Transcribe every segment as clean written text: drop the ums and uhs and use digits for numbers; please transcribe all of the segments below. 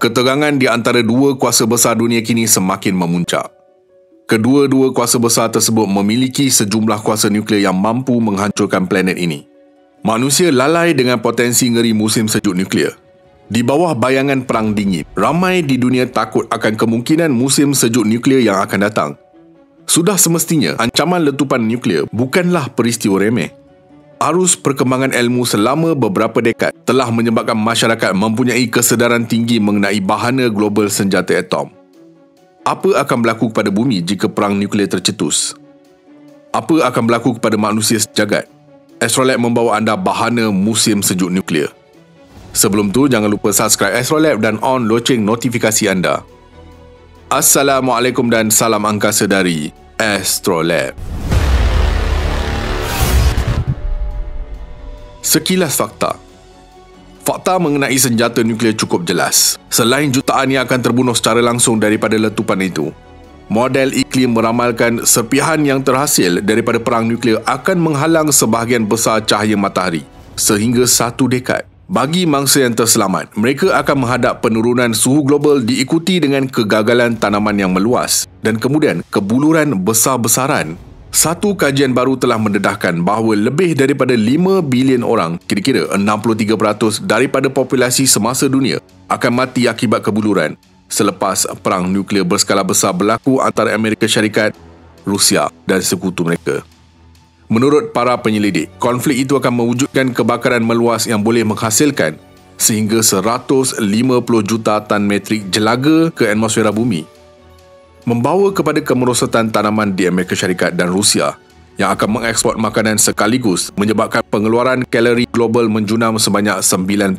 Ketegangan di antara dua kuasa besar dunia kini semakin memuncak. Kedua-dua kuasa besar tersebut memiliki sejumlah kuasa nuklear yang mampu menghancurkan planet ini. Manusia lalai dengan potensi ngeri musim sejuk nuklear. Di bawah bayangan perang dingin, ramai di dunia takut akan kemungkinan musim sejuk nuklear yang akan datang. Sudah semestinya, ancaman letupan nuklear bukanlah peristiwa remeh. Arus perkembangan ilmu selama beberapa dekad telah menyebabkan masyarakat mempunyai kesedaran tinggi mengenai bahana global senjata atom. Apa akan berlaku kepada bumi jika perang nuklear tercetus? Apa akan berlaku kepada manusia sejagat? Astrolab membawa anda bahana musim sejuk nuklear. Sebelum tu, jangan lupa subscribe Astrolab dan on loceng notifikasi anda. Assalamualaikum dan salam angkasa dari Astrolab. Sekilas fakta. Fakta mengenai senjata nuklear cukup jelas. Selain jutaan yang akan terbunuh secara langsung daripada letupan itu, model iklim meramalkan serpihan yang terhasil daripada perang nuklear akan menghalang sebahagian besar cahaya matahari sehingga 1 dekad. Bagi mangsa yang terselamat, mereka akan menghadap penurunan suhu global diikuti dengan kegagalan tanaman yang meluas dan kemudian kebuluran besar-besaran. Satu kajian baru telah mendedahkan bahawa lebih daripada 5 bilion orang, kira-kira 63% daripada populasi semasa dunia, akan mati akibat kebuluran selepas perang nuklear berskala besar berlaku antara Amerika Syarikat, Rusia dan sekutu mereka. Menurut para penyelidik, konflik itu akan mewujudkan kebakaran meluas yang boleh menghasilkan sehingga 150 juta tan metrik jelaga ke atmosfera bumi, membawa kepada kemerosotan tanaman di Amerika Syarikat dan Rusia yang akan mengeksport makanan sekaligus menyebabkan pengeluaran kalori global menjunam sebanyak 90%.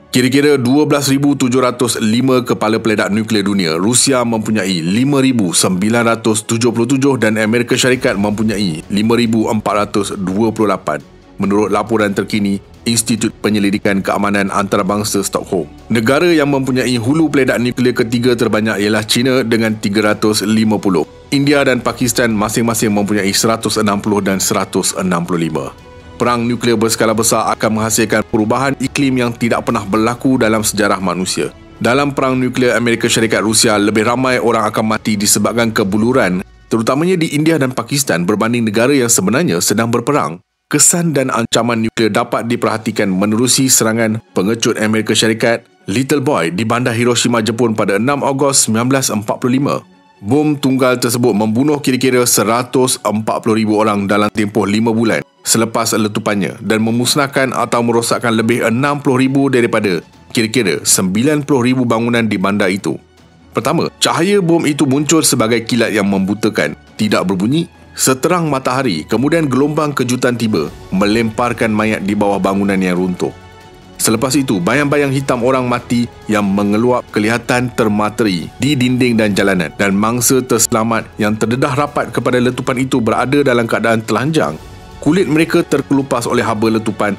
Kira-kira 12,705 kepala peledak nuklear dunia, Rusia mempunyai 5,977 dan Amerika Syarikat mempunyai 5,428. Menurut laporan terkini Institut Penyelidikan Keamanan Antarabangsa Stockholm. Negara yang mempunyai hulu peledak nuklear ketiga terbanyak ialah China dengan 350. India dan Pakistan masing-masing mempunyai 160 dan 165. Perang nuklear berskala besar akan menghasilkan perubahan iklim yang tidak pernah berlaku dalam sejarah manusia. Dalam perang nuklear Amerika Syarikat Rusia, lebih ramai orang akan mati disebabkan kebuluran, terutamanya di India dan Pakistan berbanding negara yang sebenarnya sedang berperang. Kesan dan ancaman nuklear dapat diperhatikan menerusi serangan pengecut Amerika Syarikat Little Boy di bandar Hiroshima, Jepun pada 6 Ogos 1945. Bom tunggal tersebut membunuh kira-kira 140,000 orang dalam tempoh 5 bulan selepas letupannya dan memusnahkan atau merosakkan lebih 60,000 daripada kira-kira 90,000 bangunan di bandar itu. Pertama, cahaya bom itu muncul sebagai kilat yang membutakan, tidak berbunyi, seterang matahari. Kemudian gelombang kejutan tiba, melemparkan mayat di bawah bangunan yang runtuh. Selepas itu, bayang-bayang hitam orang mati yang mengeluap kelihatan termateri di dinding dan jalanan, dan mangsa terselamat yang terdedah rapat kepada letupan itu berada dalam keadaan telanjang. Kulit mereka terkelupas oleh haba letupan,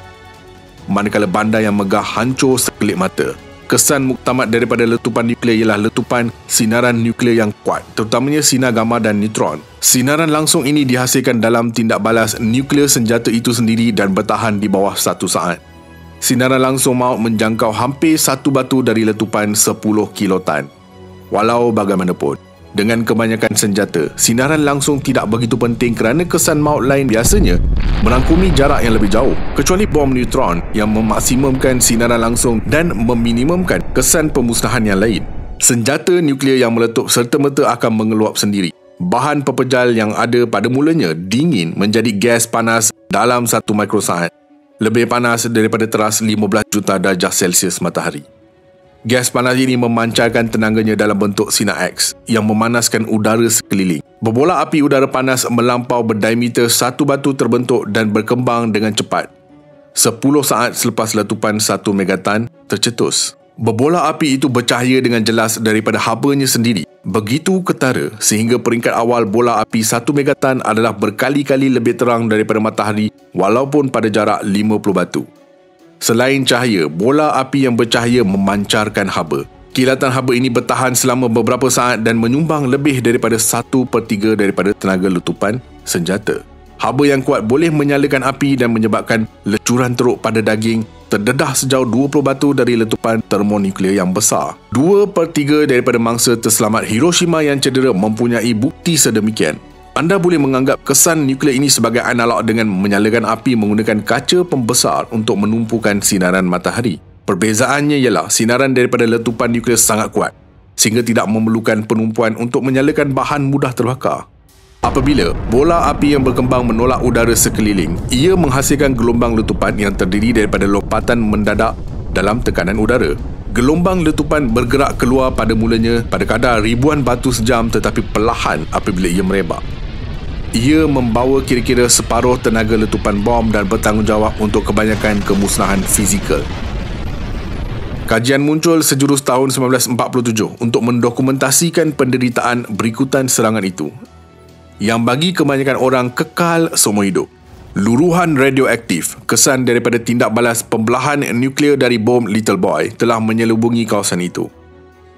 manakala bandar yang megah hancur sekelip mata. Kesan muktamad daripada letupan nuklear ialah letupan sinaran nuklear yang kuat, terutamanya sinar gamma dan neutron. Sinaran langsung ini dihasilkan dalam tindak balas nuklear senjata itu sendiri dan bertahan di bawah 1 saat. Sinaran langsung maut menjangkau hampir satu batu dari letupan 10 kilotan. Walau bagaimanapun, dengan kebanyakan senjata, sinaran langsung tidak begitu penting kerana kesan maut lain biasanya merangkumi jarak yang lebih jauh, kecuali bom neutron yang memaksimumkan sinaran langsung dan meminimumkan kesan pemusnahan yang lain. Senjata nuklear yang meletup serta-merta akan mengeluap sendiri. Bahan pepejal yang ada pada mulanya dingin menjadi gas panas dalam 1 mikrosaat, lebih panas daripada teras 15 juta darjah Celsius matahari. Gas panas ini memancarkan tenaganya dalam bentuk sinar X yang memanaskan udara sekeliling. Berbola api udara panas melampau berdiameter satu batu terbentuk dan berkembang dengan cepat. 10 saat selepas letupan 1 megatan tercetus, berbola api itu bercahaya dengan jelas daripada habanya sendiri. Begitu ketara sehingga peringkat awal bola api 1 megatan adalah berkali-kali lebih terang daripada matahari walaupun pada jarak 50 batu. Selain cahaya, bola api yang bercahaya memancarkan haba. Kilatan haba ini bertahan selama beberapa saat dan menyumbang lebih daripada 1/3 daripada tenaga letupan senjata. Haba yang kuat boleh menyalakan api dan menyebabkan lecuran teruk pada daging, terdedah sejauh 20 batu dari letupan termonuklear yang besar. 2/3 daripada mangsa terselamat Hiroshima yang cedera mempunyai bukti sedemikian. Anda boleh menganggap kesan nuklear ini sebagai analog dengan menyalakan api menggunakan kaca pembesar untuk menumpukan sinaran matahari. Perbezaannya ialah sinaran daripada letupan nuklear sangat kuat, sehingga tidak memerlukan penumpuan untuk menyalakan bahan mudah terbakar. Apabila bola api yang berkembang menolak udara sekeliling, ia menghasilkan gelombang letupan yang terdiri daripada lompatan mendadak dalam tekanan udara. Gelombang letupan bergerak keluar pada mulanya pada kadar ribuan batu sejam tetapi perlahan apabila ia merebak. Ia membawa kira-kira separuh tenaga letupan bom dan bertanggungjawab untuk kebanyakan kemusnahan fizikal. Kajian muncul sejurus tahun 1947 untuk mendokumentasikan penderitaan berikutan serangan itu, yang bagi kebanyakan orang kekal seumur hidup. Luruhan radioaktif, kesan daripada tindak balas pembelahan nuklear dari bom Little Boy, telah menyelubungi kawasan itu.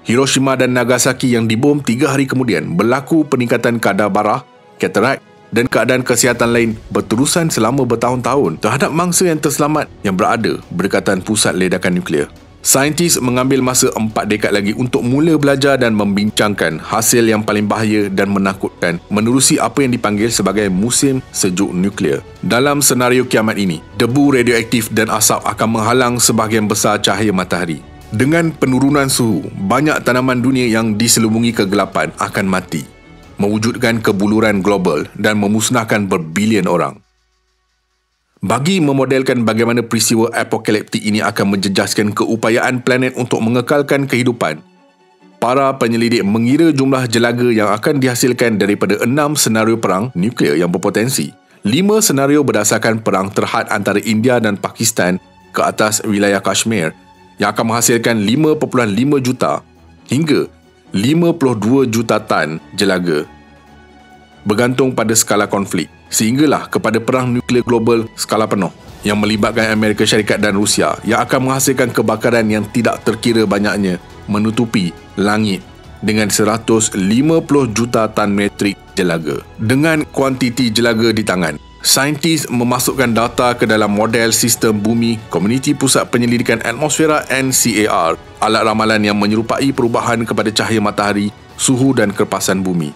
Hiroshima dan Nagasaki yang dibom 3 hari kemudian berlaku peningkatan kadar barah, katarak dan keadaan kesihatan lain berterusan selama bertahun-tahun terhadap mangsa yang terselamat yang berada berdekatan pusat ledakan nuklear. Saintis mengambil masa 4 dekad lagi untuk mula belajar dan membincangkan hasil yang paling bahaya dan menakutkan menerusi apa yang dipanggil sebagai musim sejuk nuklear. Dalam senario kiamat ini, debu radioaktif dan asap akan menghalang sebahagian besar cahaya matahari. Dengan penurunan suhu, banyak tanaman dunia yang diselubungi kegelapan akan mati, mewujudkan kebuluran global dan memusnahkan berbilion orang. Bagi memodelkan bagaimana peristiwa apokaliptik ini akan menjejaskan keupayaan planet untuk mengekalkan kehidupan, para penyelidik mengira jumlah jelaga yang akan dihasilkan daripada 6 senario perang nuklear yang berpotensi. 5 senario berdasarkan perang terhad antara India dan Pakistan ke atas wilayah Kashmir yang akan menghasilkan 5.5 juta hingga 52 juta tan jelaga, bergantung pada skala konflik, sehinggalah kepada perang nuklear global skala penuh yang melibatkan Amerika Syarikat dan Rusia yang akan menghasilkan kebakaran yang tidak terkira banyaknya menutupi langit dengan 150 juta tan metrik jelaga. Dengan kuantiti jelaga di tangan, saintis memasukkan data ke dalam model sistem bumi Komuniti Pusat Penyelidikan Atmosfera NCAR, alat ramalan yang menyerupai perubahan kepada cahaya matahari, suhu dan kerpasan bumi.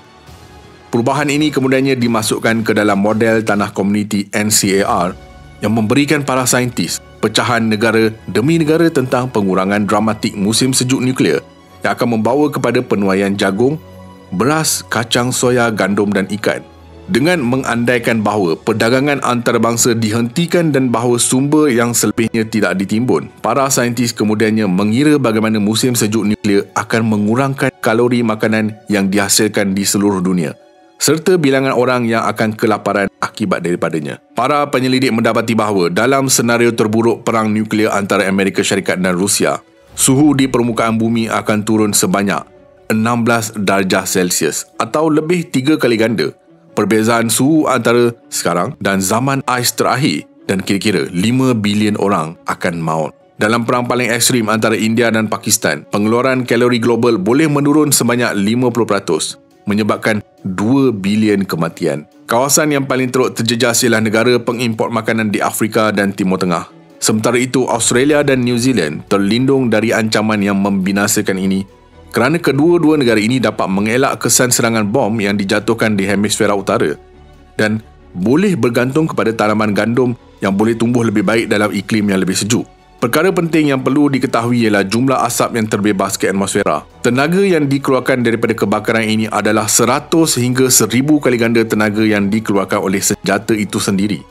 Perubahan ini kemudiannya dimasukkan ke dalam model tanah komuniti NCAR yang memberikan para saintis pecahan negara demi negara tentang pengurangan dramatik musim sejuk nuklear yang akan membawa kepada penuaian jagung, beras, kacang soya, gandum dan ikan. Dengan mengandaikan bahawa perdagangan antarabangsa dihentikan dan bahawa sumber yang selebihnya tidak ditimbun, para saintis kemudiannya mengira bagaimana musim sejuk nuklear akan mengurangkan kalori makanan yang dihasilkan di seluruh dunia, serta bilangan orang yang akan kelaparan akibat daripadanya. Para penyelidik mendapati bahawa dalam senario terburuk perang nuklear antara Amerika Syarikat dan Rusia, suhu di permukaan bumi akan turun sebanyak 16 darjah Celsius atau lebih 3 kali ganda perbezaan suhu antara sekarang dan zaman ais terakhir, dan kira-kira 5 bilion orang akan maut. Dalam perang paling ekstrim antara India dan Pakistan, pengeluaran kalori global boleh menurun sebanyak 50%, menyebabkan 2 bilion kematian. Kawasan yang paling teruk terjejas ialah negara pengimport makanan di Afrika dan Timur Tengah. Sementara itu, Australia dan New Zealand terlindung dari ancaman yang membinasakan ini kerana kedua-dua negara ini dapat mengelak kesan serangan bom yang dijatuhkan di hemisfera utara dan boleh bergantung kepada tanaman gandum yang boleh tumbuh lebih baik dalam iklim yang lebih sejuk. Perkara penting yang perlu diketahui ialah jumlah asap yang terbebas ke atmosfera. Tenaga yang dikeluarkan daripada kebakaran ini adalah 100 hingga 1000 kali ganda tenaga yang dikeluarkan oleh senjata itu sendiri.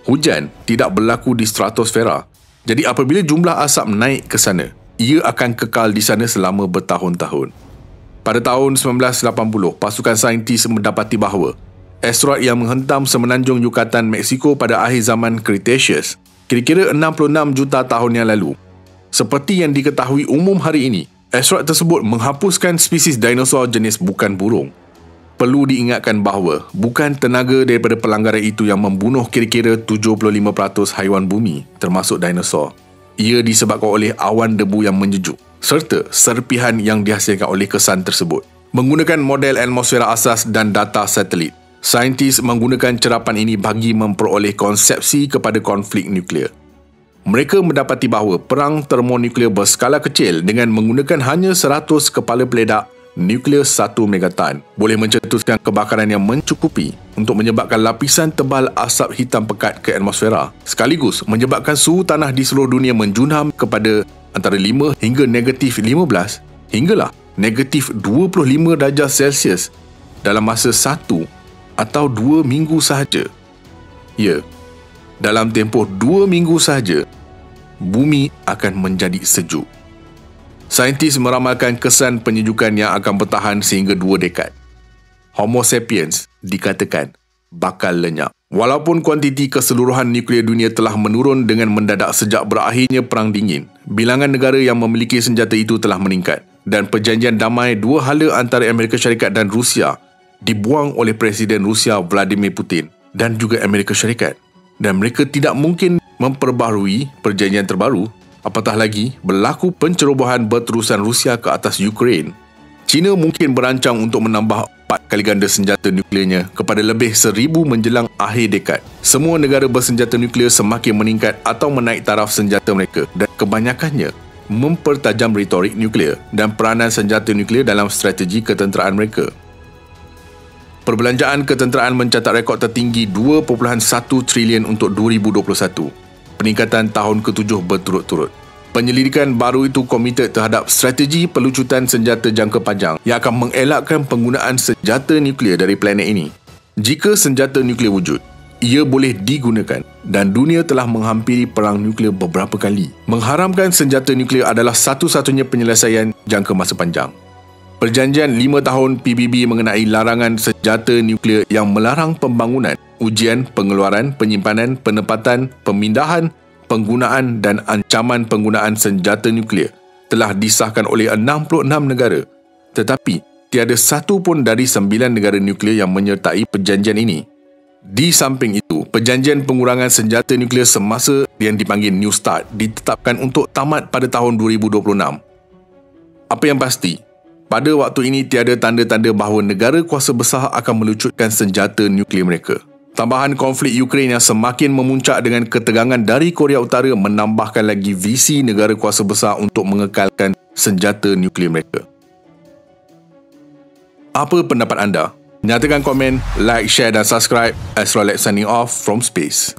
Hujan tidak berlaku di stratosfera. Jadi apabila jumlah asap naik ke sana, ia akan kekal di sana selama bertahun-tahun. Pada tahun 1980, pasukan saintis mendapati bahawa asteroid yang menghentam semenanjung Yucatan, Mexico pada akhir zaman Cretaceous, kira-kira 66 juta tahun yang lalu, seperti yang diketahui umum hari ini, asteroid tersebut menghapuskan spesies dinosaur jenis bukan burung. Perlu diingatkan bahawa bukan tenaga daripada pelanggaran itu yang membunuh kira-kira 75% haiwan bumi, termasuk dinosaur. Ia disebabkan oleh awan debu yang menyejuk serta serpihan yang dihasilkan oleh kesan tersebut. Menggunakan model atmosfera asas dan data satelit, Saintis menggunakan cerapan ini bagi memperoleh konsepsi kepada konflik nuklear. Mereka mendapati bahawa perang termonuklear berskala kecil dengan menggunakan hanya 100 kepala peledak nuklear 1 megaton boleh mencetuskan kebakaran yang mencukupi untuk menyebabkan lapisan tebal asap hitam pekat ke atmosfera, sekaligus menyebabkan suhu tanah di seluruh dunia menjunam kepada antara 5 hingga negatif 15 hinggalah negatif 25 darjah Celsius dalam masa 1 atau 2 minggu sahaja. Ya, dalam tempoh 2 minggu sahaja, bumi akan menjadi sejuk. Saintis meramalkan kesan penyejukan yang akan bertahan sehingga 2 dekad. Homo sapiens dikatakan bakal lenyap. Walaupun kuantiti keseluruhan nuklear dunia telah menurun dengan mendadak sejak berakhirnya Perang Dingin, bilangan negara yang memiliki senjata itu telah meningkat dan perjanjian damai 2 hala antara Amerika Syarikat dan Rusia dibuang oleh Presiden Rusia Vladimir Putin dan juga Amerika Syarikat, dan mereka tidak mungkin memperbaharui perjanjian terbaru, apatah lagi berlaku pencerobohan berterusan Rusia ke atas Ukraine. China mungkin berancang untuk menambah 4 kali ganda senjata nuklearnya kepada lebih 1,000 menjelang akhir dekad. Semua negara bersenjata nuklear semakin meningkat atau menaik taraf senjata mereka dan kebanyakannya mempertajam retorik nuklear dan peranan senjata nuklear dalam strategi ketenteraan mereka. Perbelanjaan ketenteraan mencatat rekod tertinggi 2.1 trilion untuk 2021, peningkatan tahun ke-7 berturut-turut. Penyelidikan baru itu komited terhadap strategi pelucutan senjata jangka panjang yang akan mengelakkan penggunaan senjata nuklear dari planet ini. Jika senjata nuklear wujud, ia boleh digunakan dan dunia telah menghampiri perang nuklear beberapa kali. Mengharamkan senjata nuklear adalah satu-satunya penyelesaian jangka masa panjang. Perjanjian 5 tahun PBB mengenai larangan senjata nuklear yang melarang pembangunan, ujian, pengeluaran, penyimpanan, penempatan, pemindahan, penggunaan dan ancaman penggunaan senjata nuklear telah disahkan oleh 66 negara. Tetapi, tiada satu pun dari 9 negara nuklear yang menyertai perjanjian ini. Di samping itu, perjanjian pengurangan senjata nuklear semasa yang dipanggil New START ditetapkan untuk tamat pada tahun 2026. Apa yang pasti, pada waktu ini tiada tanda-tanda bahawa negara kuasa besar akan melucutkan senjata nuklear mereka. Tambahan konflik Ukraine yang semakin memuncak dengan ketegangan dari Korea Utara menambahkan lagi visi negara kuasa besar untuk mengekalkan senjata nuklear mereka. Apa pendapat anda? Nyatakan komen, like, share dan subscribe. Astrolab signing off from space.